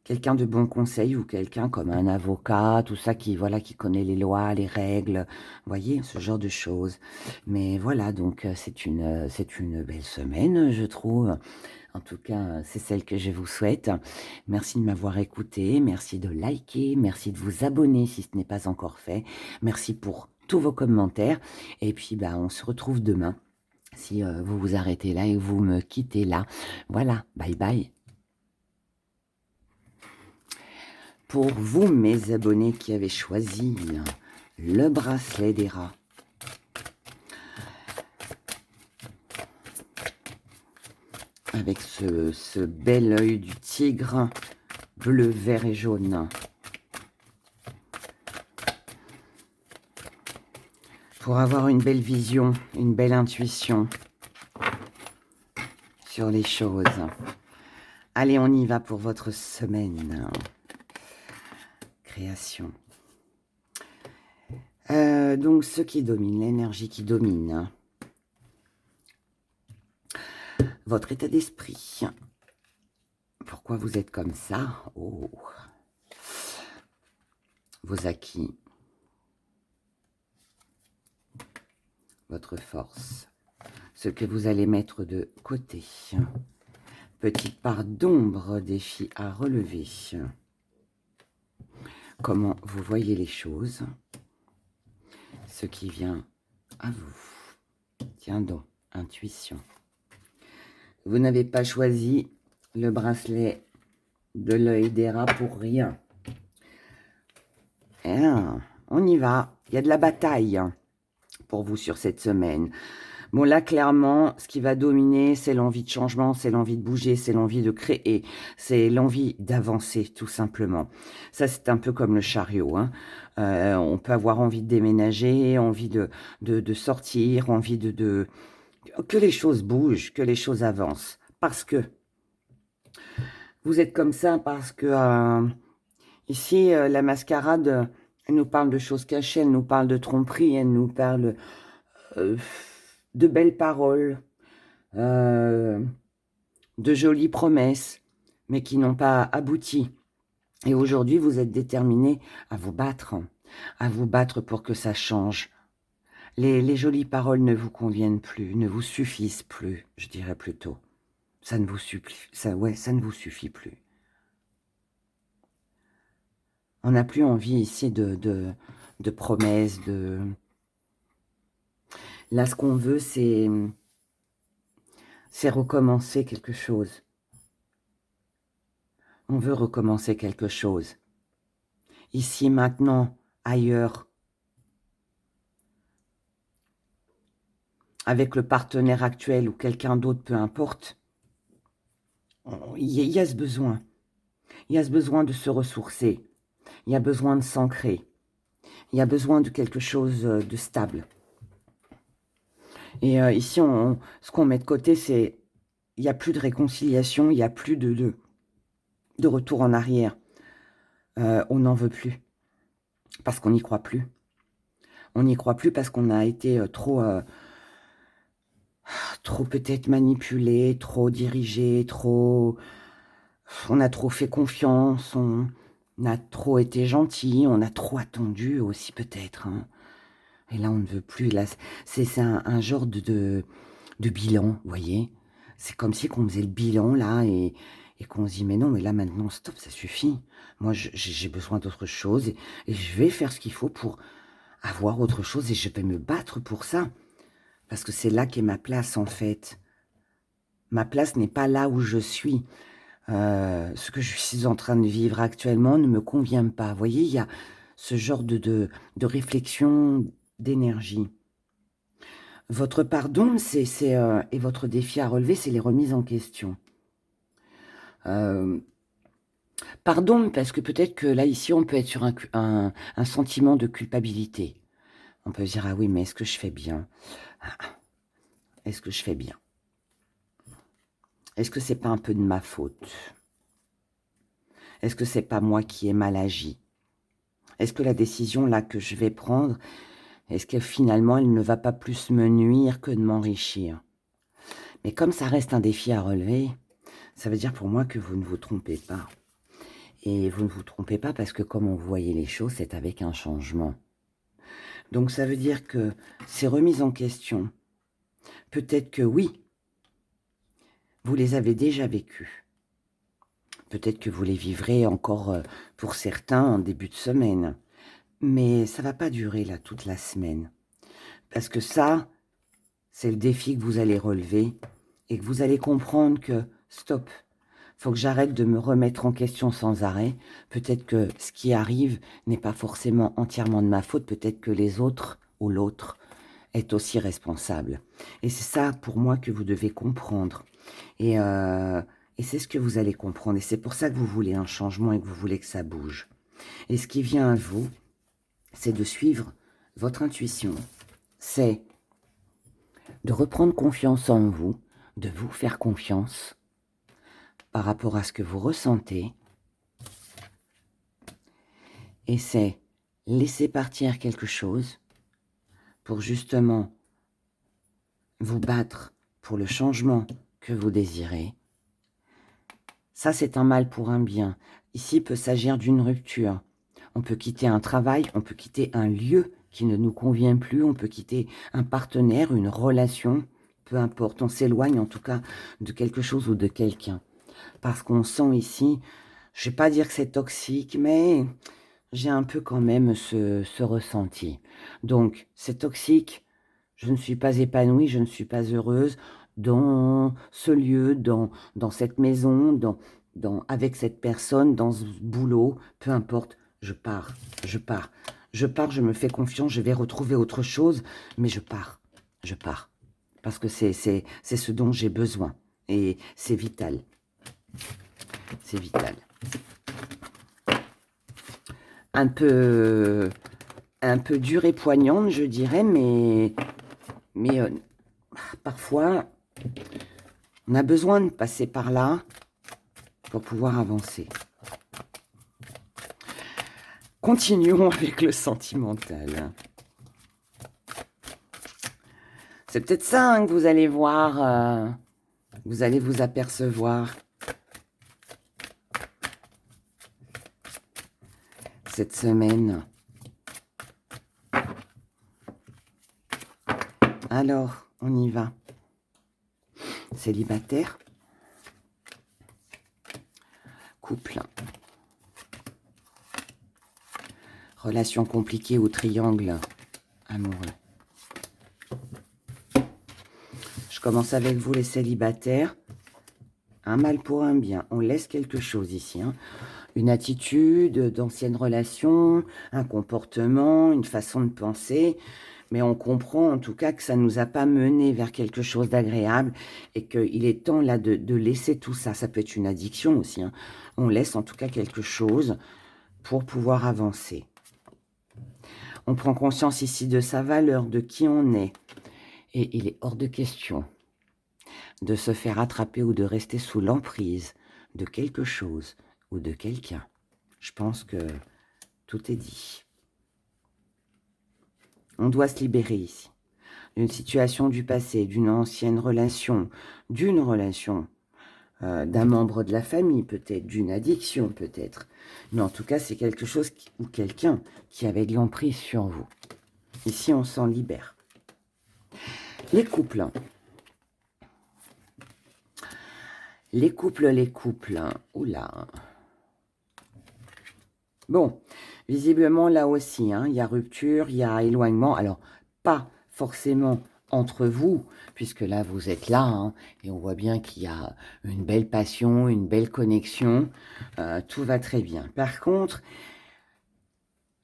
quelqu'un de bon conseil ou quelqu'un comme un avocat, tout ça voilà, qui connaît les lois, les règles, vous voyez, ce genre de choses. Mais voilà, donc c'est une belle semaine, je trouve. En tout cas, c'est celle que je vous souhaite. Merci de m'avoir écouté, merci de liker, merci de vous abonner si ce n'est pas encore fait. Merci pour tous vos commentaires. Et puis, bah, on se retrouve demain si vous vous arrêtez là et vous me quittez là. Voilà, bye bye. Pour vous, mes abonnés qui avez choisi le bracelet des rats, avec ce bel œil du tigre, bleu, vert et jaune. Pour avoir une belle vision, une belle intuition sur les choses. Allez, on y va pour votre semaine. Création. Donc, ce qui domine, l'énergie qui domine. Votre état d'esprit. Pourquoi vous êtes comme ça? Oh. Vos acquis. Votre force. Ce que vous allez mettre de côté. Petite part d'ombre, défi à relever. Comment vous voyez les choses. Ce qui vient à vous. Tiens donc, intuition. Vous n'avez pas choisi le bracelet de l'œil des rats pour rien. On y va. Il y a de la bataille pour vous sur cette semaine. Bon, là, clairement, ce qui va dominer, c'est l'envie de changement, c'est l'envie de bouger, c'est l'envie de créer, c'est l'envie d'avancer, tout simplement. Ça, c'est un peu comme le chariot. Hein. On peut avoir envie de déménager, envie de sortir, envie que les choses bougent, que les choses avancent. Parce que vous êtes comme ça, parce que ici, la mascarade, elle nous parle de choses cachées, elle nous parle de tromperie, elle nous parle de belles paroles, de jolies promesses, mais qui n'ont pas abouti. Et aujourd'hui, vous êtes déterminé à vous battre pour que ça change. Les jolies paroles ne vous conviennent plus, ne vous suffisent plus, je dirais plutôt. Ça ne vous suffit, ça ne vous suffit plus. On n'a plus envie ici de promesses, Là, ce qu'on veut, c'est recommencer quelque chose. On veut recommencer quelque chose. Ici, maintenant, ailleurs. Avec le partenaire actuel ou quelqu'un d'autre, peu importe. Il y a ce besoin. Il y a ce besoin de se ressourcer. Il y a besoin de s'ancrer. Il y a besoin de quelque chose de stable. Et ici, ce qu'on met de côté, c'est il n'y a plus de réconciliation, il n'y a plus de retour en arrière. On n'en veut plus. Parce qu'on n'y croit plus. On n'y croit plus parce qu'on a été trop peut-être manipulé, trop dirigé, on a trop fait confiance, on a trop été gentil, on a trop attendu aussi peut-être. Hein. Et là, on ne veut plus. Là, c'est un genre de bilan, vous voyez. C'est comme si qu'on faisait le bilan, là, et qu'on se dit, mais non, mais là, maintenant, stop, ça suffit. Moi, j'ai besoin d'autre chose, et je vais faire ce qu'il faut pour avoir autre chose, et je vais me battre pour ça. Parce que c'est là qu'est ma place, en fait. Ma place n'est pas là où je suis. Ce que je suis en train de vivre actuellement ne me convient pas. Vous voyez, il y a ce genre de réflexion, d'énergie. Votre pardon, et votre défi à relever, c'est les remises en question. Pardon, parce que peut-être que là, ici, on peut être sur un sentiment de culpabilité. On peut se dire, ah oui, mais est-ce que je fais bien? Est-ce que je fais bien? Est-ce que c'est pas un peu de ma faute? Est-ce que c'est pas moi qui ai mal agi? Est-ce que la décision là que je vais prendre, est-ce que finalement elle ne va pas plus me nuire que de m'enrichir? Mais comme ça reste un défi à relever, ça veut dire pour moi que vous ne vous trompez pas. Et vous ne vous trompez pas parce que comme on voyait les choses, c'est avec un changement. Donc ça veut dire que ces remises en question, peut-être que oui, vous les avez déjà vécues. Peut-être que vous les vivrez encore pour certains en début de semaine. Mais ça ne va pas durer là toute la semaine. Parce que ça, c'est le défi que vous allez relever et que vous allez comprendre que, stop, faut que j'arrête de me remettre en question sans arrêt. Peut-être que ce qui arrive n'est pas forcément entièrement de ma faute. Peut-être que les autres ou l'autre est aussi responsable. Et c'est ça, pour moi, que vous devez comprendre. Et c'est ce que vous allez comprendre. Et c'est pour ça que vous voulez un changement et que vous voulez que ça bouge. Et ce qui vient à vous, c'est de suivre votre intuition. C'est de reprendre confiance en vous, de vous faire confiance par rapport à ce que vous ressentez. Et c'est laisser partir quelque chose pour justement vous battre pour le changement que vous désirez. Ça, c'est un mal pour un bien. Ici, il peut s'agir d'une rupture. On peut quitter un travail, on peut quitter un lieu qui ne nous convient plus, on peut quitter un partenaire, une relation, peu importe. On s'éloigne en tout cas de quelque chose ou de quelqu'un. Parce qu'on sent ici, je ne vais pas dire que c'est toxique, mais j'ai un peu quand même ce ressenti. Donc, c'est toxique, je ne suis pas épanouie, je ne suis pas heureuse dans ce lieu, dans cette maison, avec cette personne, dans ce boulot, peu importe, je pars. Je me fais confiance, je vais retrouver autre chose, mais je pars. Parce que c'est ce dont j'ai besoin. Et c'est vital. C'est vital. Un peu dure et poignante, je dirais, mais parfois, on a besoin de passer par là pour pouvoir avancer. Continuons avec le sentimental. C'est peut-être ça hein, que vous allez voir, vous allez vous apercevoir. cette semaine. Alors, on y va. Célibataire. Couple. Relation compliquée ou triangle amoureux. Je commence avec vous les célibataires. Un mal pour un bien. On laisse quelque chose ici. Hein. Une attitude d'ancienne relation, un comportement, une façon de penser. Mais on comprend en tout cas que ça ne nous a pas mené vers quelque chose d'agréable et qu'il est temps là de laisser tout ça. Ça peut être une addiction aussi. Hein. On laisse en tout cas quelque chose pour pouvoir avancer. On prend conscience ici de sa valeur, de qui on est. Et il est hors de question de se faire attraper ou de rester sous l'emprise de quelque chose ou de quelqu'un. Je pense que tout est dit. On doit se libérer ici d'une situation du passé, d'une ancienne relation, d'une relation, d'un membre de la famille peut-être, d'une addiction peut-être. Mais en tout cas, c'est quelque chose ou quelqu'un qui avait de l'emprise sur vous. Ici, on s'en libère. Les couples. Les couples. Oula. Bon, visiblement, là aussi, hein, il y a rupture, il y a éloignement. Alors, pas forcément entre vous, puisque là, vous êtes là, hein, et on voit bien qu'il y a une belle passion, une belle connexion. Tout va très bien. Par contre,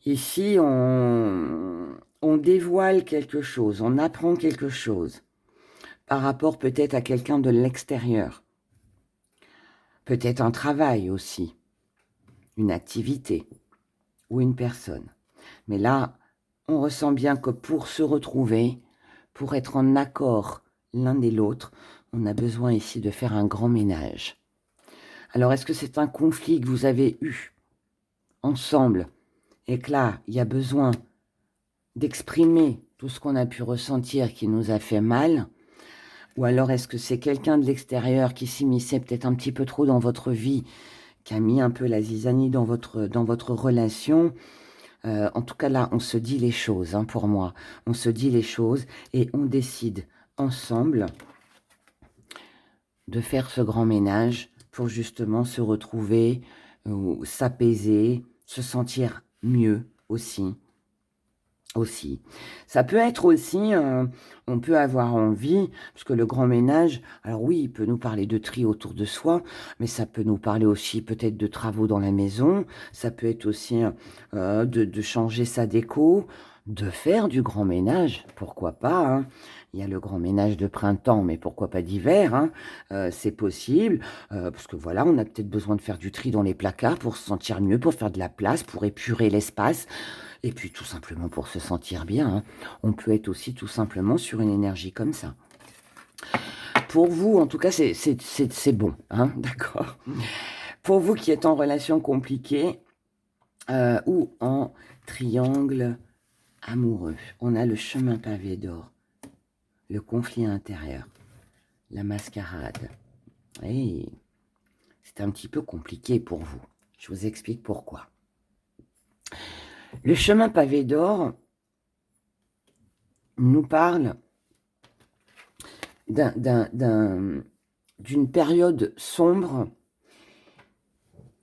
ici, on dévoile quelque chose, on apprend quelque chose par rapport peut-être à quelqu'un de l'extérieur. Peut-être un travail aussi, une activité ou une personne. Mais là, on ressent bien que pour se retrouver, pour être en accord l'un et l'autre, on a besoin ici de faire un grand ménage. Alors, est-ce que c'est un conflit que vous avez eu ensemble et que là, il y a besoin d'exprimer tout ce qu'on a pu ressentir qui nous a fait mal? Ou alors est-ce que c'est quelqu'un de l'extérieur qui s'immisçait peut-être un petit peu trop dans votre vie, qui a mis un peu la zizanie dans votre relation? En tout cas là, on se dit les choses, hein, pour moi. On se dit les choses et on décide ensemble de faire ce grand ménage pour justement se retrouver, s'apaiser, se sentir mieux aussi. Ça peut être aussi, on peut avoir envie, parce que le grand ménage, alors oui, il peut nous parler de tri autour de soi, mais ça peut nous parler aussi peut-être de travaux dans la maison, ça peut être aussi de changer sa déco, de faire du grand ménage, pourquoi pas, hein. Il y a le grand ménage de printemps, mais pourquoi pas d'hiver, hein. C'est possible, parce que voilà, on a peut-être besoin de faire du tri dans les placards pour se sentir mieux, pour faire de la place, pour épurer l'espace. Et puis tout simplement pour se sentir bien, hein. On peut être aussi tout simplement sur une énergie comme ça. Pour vous, en tout cas, c'est bon, hein, d'accord. Pour vous qui êtes en relation compliquée ou en triangle amoureux, on a le chemin pavé d'or, le conflit intérieur, la mascarade. Et c'est un petit peu compliqué pour vous. Je vous explique pourquoi. Le chemin pavé d'or nous parle d'une période sombre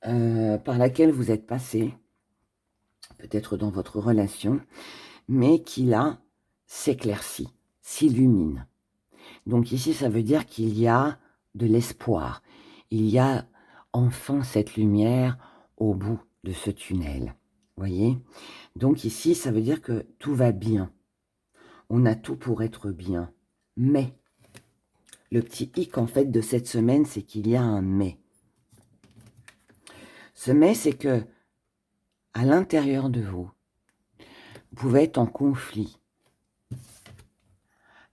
par laquelle vous êtes passé, peut-être dans votre relation, mais qui là s'éclaircit, s'illumine. Donc ici, ça veut dire qu'il y a de l'espoir. Il y a enfin cette lumière au bout de ce tunnel. Voyez? Donc ici, ça veut dire que tout va bien. On a tout pour être bien. Mais, le petit hic en fait de cette semaine, c'est qu'il y a un mais. Ce mais, c'est que à l'intérieur de vous, vous pouvez être en conflit.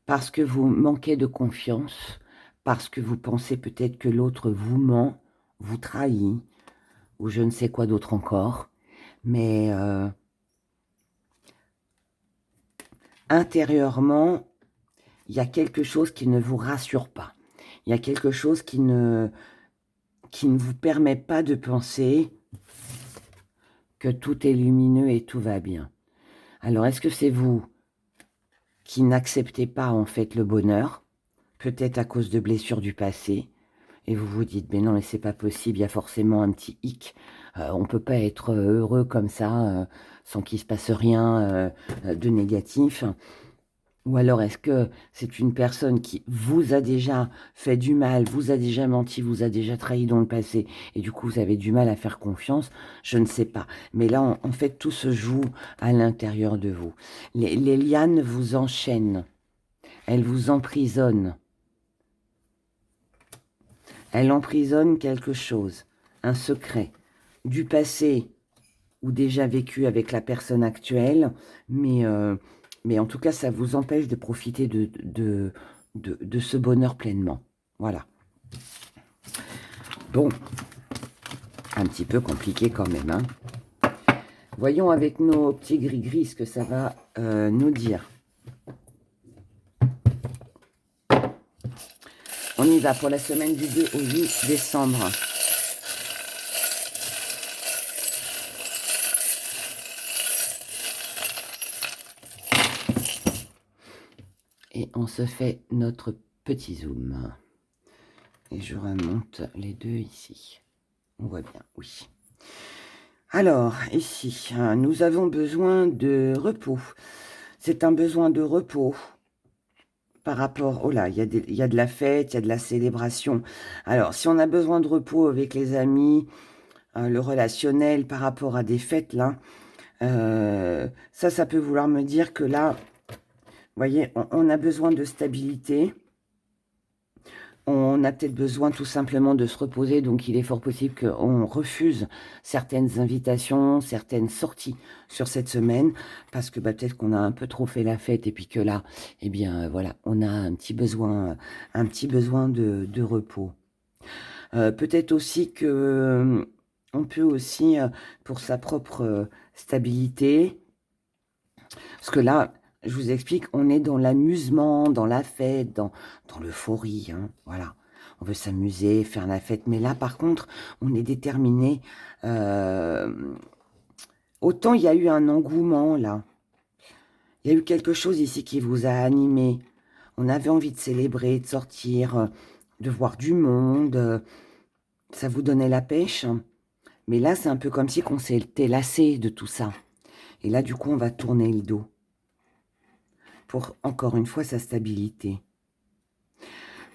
Parce que vous manquez de confiance, parce que vous pensez peut-être que l'autre vous ment, vous trahit, ou je ne sais quoi d'autre encore. Mais intérieurement, il y a quelque chose qui ne vous rassure pas. Il y a quelque chose qui ne vous permet pas de penser que tout est lumineux et tout va bien. Alors, est-ce que c'est vous qui n'acceptez pas en fait le bonheur, peut-être à cause de blessures du passé, et vous vous dites, mais non, mais c'est pas possible, il y a forcément un petit hic, on peut pas être heureux comme ça, sans qu'il se passe rien de négatif. Ou alors est-ce que c'est une personne qui vous a déjà fait du mal, vous a déjà menti, vous a déjà trahi dans le passé, et du coup vous avez du mal à faire confiance? Je ne sais pas. Mais là, en fait, tout se joue à l'intérieur de vous. Les lianes vous enchaînent, elles vous emprisonnent. Elles emprisonnent quelque chose, un secret, du passé ou déjà vécu avec la personne actuelle, mais en tout cas, ça vous empêche de profiter de ce bonheur pleinement. Voilà. Bon, un petit peu compliqué quand même, hein. Voyons avec nos petits gris-gris ce que ça va nous dire. On y va pour la semaine du 2 au 8 décembre. Et on se fait notre petit zoom. Et je remonte les deux ici. On voit bien, oui. Alors, ici, nous avons besoin de repos. C'est un besoin de repos par rapport... Oh là, il y a de la fête, il y a de la célébration. Alors, si on a besoin de repos avec les amis, le relationnel par rapport à des fêtes, là, ça peut vouloir me dire que là, vous voyez, on a besoin de stabilité. On a peut-être besoin tout simplement de se reposer, donc il est fort possible qu'on refuse certaines invitations, certaines sorties sur cette semaine, parce que peut-être qu'on a un peu trop fait la fête, et puis que là, eh bien voilà, on a un petit besoin de repos. Peut-être aussi que on peut aussi, pour sa propre stabilité, parce que là, je vous explique, on est dans l'amusement, dans la fête, dans l'euphorie, hein, voilà. On veut s'amuser, faire la fête. Mais là, par contre, on est déterminé. Autant il y a eu un engouement, là. Il y a eu quelque chose ici qui vous a animé. On avait envie de célébrer, de sortir, de voir du monde. Ça vous donnait la pêche. Mais là, c'est un peu comme si on s'était lassé de tout ça. Et là, du coup, on va tourner le dos. Pour, encore une fois, sa stabilité.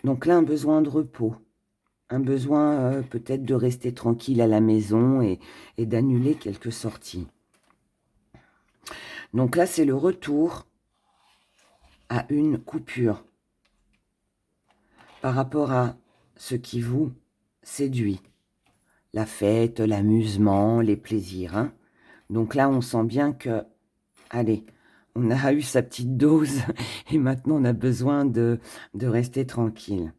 Donc là, un besoin de repos, un besoin peut-être de rester tranquille à la maison et d'annuler quelques sorties. Donc là, c'est le retour à une coupure par rapport à ce qui vous séduit. La fête, l'amusement, les plaisirs, hein. Donc là, on sent bien que, allez, on a eu sa petite dose et maintenant on a besoin de rester tranquille.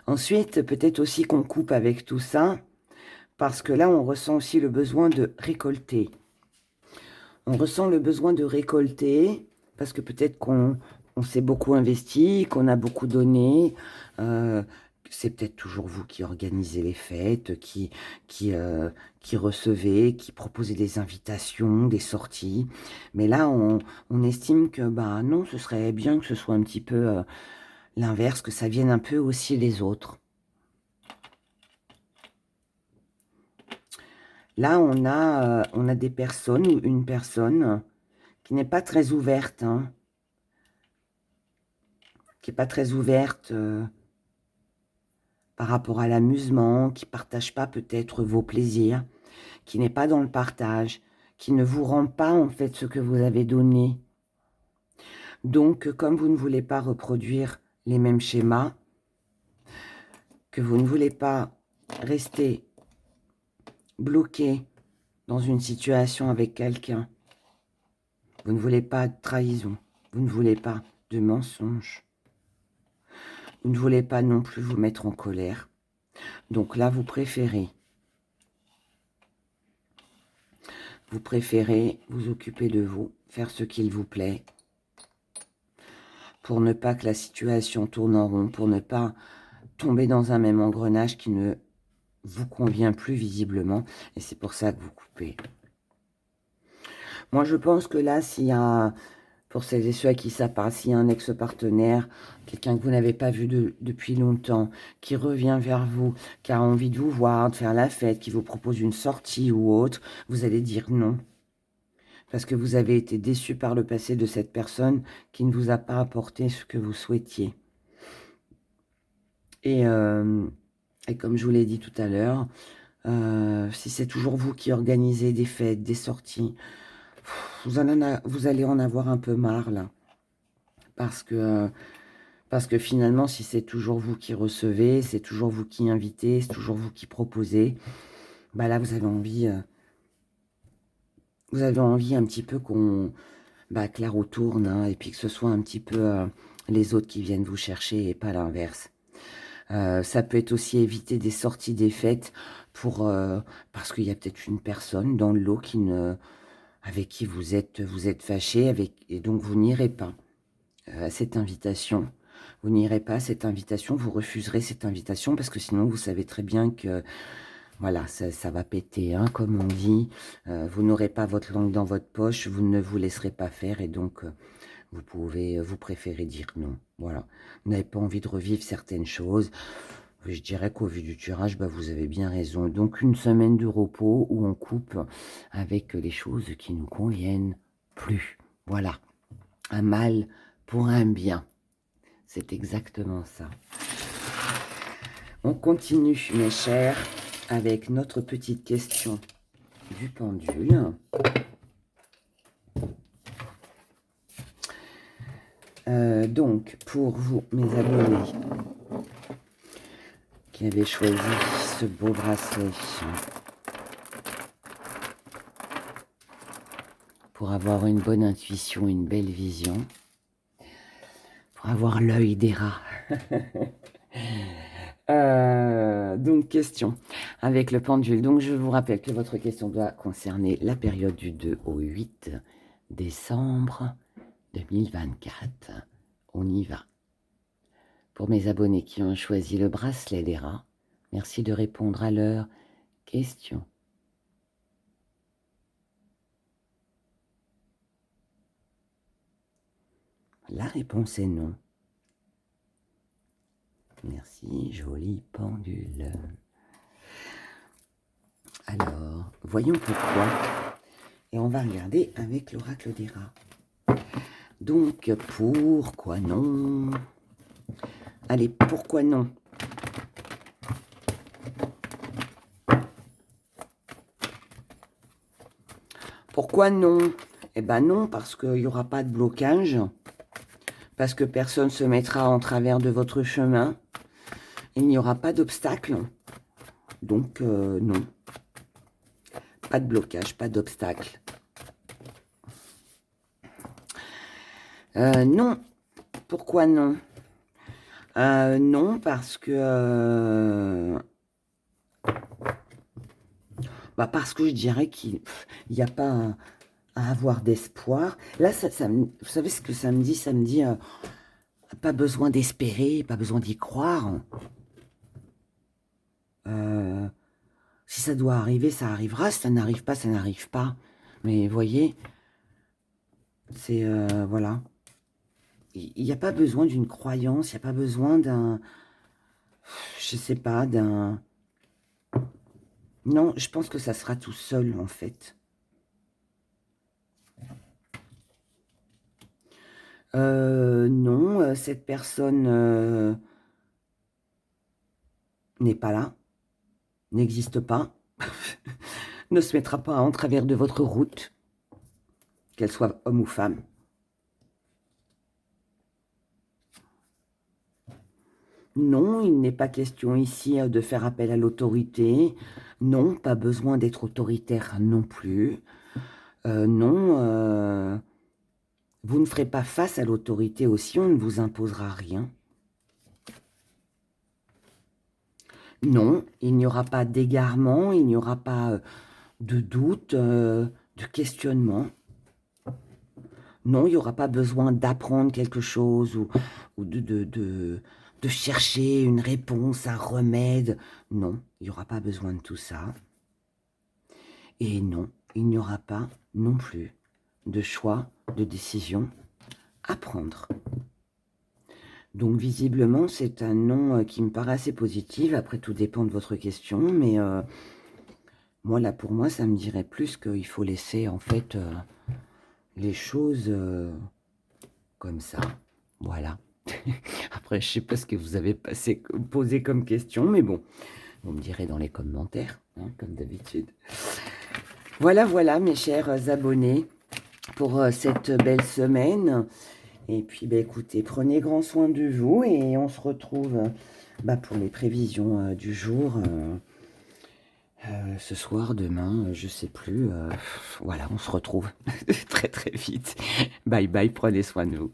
Ensuite, peut-être aussi qu'on coupe avec tout ça, parce que là, on ressent aussi le besoin de récolter. On ressent le besoin de récolter, parce que peut-être qu'on s'est beaucoup investi, qu'on a beaucoup donné. C'est peut-être toujours vous qui organisez les fêtes, qui recevez, qui proposez des invitations, des sorties. Mais là, on estime que, bah non, ce serait bien que ce soit un petit peu l'inverse, que ça vienne un peu aussi des autres. Là, on a des personnes, ou une personne qui n'est pas très ouverte, hein, qui n'est pas très ouverte par rapport à l'amusement, qui ne partage pas peut-être vos plaisirs, qui n'est pas dans le partage, qui ne vous rend pas en fait ce que vous avez donné. Donc, comme vous ne voulez pas reproduire les mêmes schémas, que vous ne voulez pas rester bloqué dans une situation avec quelqu'un, vous ne voulez pas de trahison, vous ne voulez pas de mensonge, vous ne voulez pas non plus vous mettre en colère. Donc là, vous préférez vous occuper de vous, faire ce qu'il vous plaît, pour ne pas que la situation tourne en rond, pour ne pas tomber dans un même engrenage qui ne vous convient plus visiblement, et c'est pour ça que vous coupez. Moi, je pense que là, s'il y a, pour celles et ceux à qui ça parle, s'il y a un ex-partenaire, quelqu'un que vous n'avez pas vu depuis longtemps, qui revient vers vous, qui a envie de vous voir, de faire la fête, qui vous propose une sortie ou autre, vous allez dire non. Parce que vous avez été déçu par le passé de cette personne qui ne vous a pas apporté ce que vous souhaitiez. Et comme je vous l'ai dit tout à l'heure, si c'est toujours vous qui organisez des fêtes, des sorties, vous allez en avoir un peu marre là. Parce que finalement, si c'est toujours vous qui recevez, c'est toujours vous qui invitez, c'est toujours vous qui proposez, bah là, vous avez envie un petit peu que la roue tourne, hein, et puis que ce soit un petit peu les autres qui viennent vous chercher et pas l'inverse. Ça peut être aussi éviter des sorties, des fêtes, parce qu'il y a peut-être une personne dans le lot avec qui vous êtes fâché, et donc vous n'irez pas à cette invitation. Vous n'irez pas à cette invitation, vous refuserez cette invitation, parce que sinon vous savez très bien que voilà, ça va péter, hein, comme on dit. Vous n'aurez pas votre langue dans votre poche, vous ne vous laisserez pas faire, et donc vous préférez dire non. Voilà, vous n'avez pas envie de revivre certaines choses. Je dirais qu'au vu du tirage, vous avez bien raison. Donc une semaine de repos où on coupe avec les choses qui nous conviennent plus. Voilà, un mal pour un bien. C'est exactement ça. On continue, mes chers, avec notre petite question du pendule. Donc, pour vous, mes abonnés, qui avez choisi ce beau bracelet, pour avoir une bonne intuition, une belle vision, pour avoir l'œil des rats. Donc, question avec le pendule. Donc, je vous rappelle que votre question doit concerner la période du 2 au 8 décembre 2024. On y va. Pour mes abonnés qui ont choisi le bracelet des rats, merci de répondre à leurs questions. La réponse est non. Merci, jolie pendule. Alors, voyons pourquoi. Et on va regarder avec l'oracle des rats. Donc, pourquoi non? Allez, pourquoi non? Pourquoi non? Eh ben non, parce qu'il n'y aura pas de blocage. Parce que personne ne se mettra en travers de votre chemin. Il n'y aura pas d'obstacle. Donc, non. Pas de blocage, pas d'obstacle. Non. Pourquoi non? Non, parce que... parce que je dirais qu'il n'y a pas à avoir d'espoir. Là, vous savez ce que ça me dit? Ça me dit... pas besoin d'espérer, pas besoin d'y croire. Si ça doit arriver, ça arrivera. Si ça n'arrive pas, ça n'arrive pas. Mais vous voyez, c'est... voilà. Il n'y a pas besoin d'une croyance, il n'y a pas besoin d'un... Je sais pas, d'un... Non, je pense que ça sera tout seul, en fait. Non, cette personne n'est pas là, n'existe pas, ne se mettra pas en travers de votre route, qu'elle soit homme ou femme. Non, il n'est pas question ici de faire appel à l'autorité. Non, pas besoin d'être autoritaire non plus. Non, vous ne ferez pas face à l'autorité aussi, on ne vous imposera rien. Non, il n'y aura pas d'égarement, il n'y aura pas de doute, de questionnement. Non, il n'y aura pas besoin d'apprendre quelque chose ou de chercher une réponse, un remède. Non, il n'y aura pas besoin de tout ça. Et non, il n'y aura pas non plus de choix, de décision à prendre. Donc visiblement, c'est un non qui me paraît assez positif. Après, tout dépend de votre question, mais moi, là, pour moi, ça me dirait plus qu'il faut laisser, en fait, les choses comme ça. Voilà. Après, je sais pas ce que vous avez posé comme question, mais bon, vous me direz dans les commentaires, hein, comme d'habitude. Voilà, voilà, mes chers abonnés, pour cette belle semaine. Et puis, bah, écoutez, prenez grand soin de vous et on se retrouve pour les prévisions du jour. Ce soir, demain, je sais plus. Voilà, on se retrouve très très vite. Bye bye, prenez soin de vous.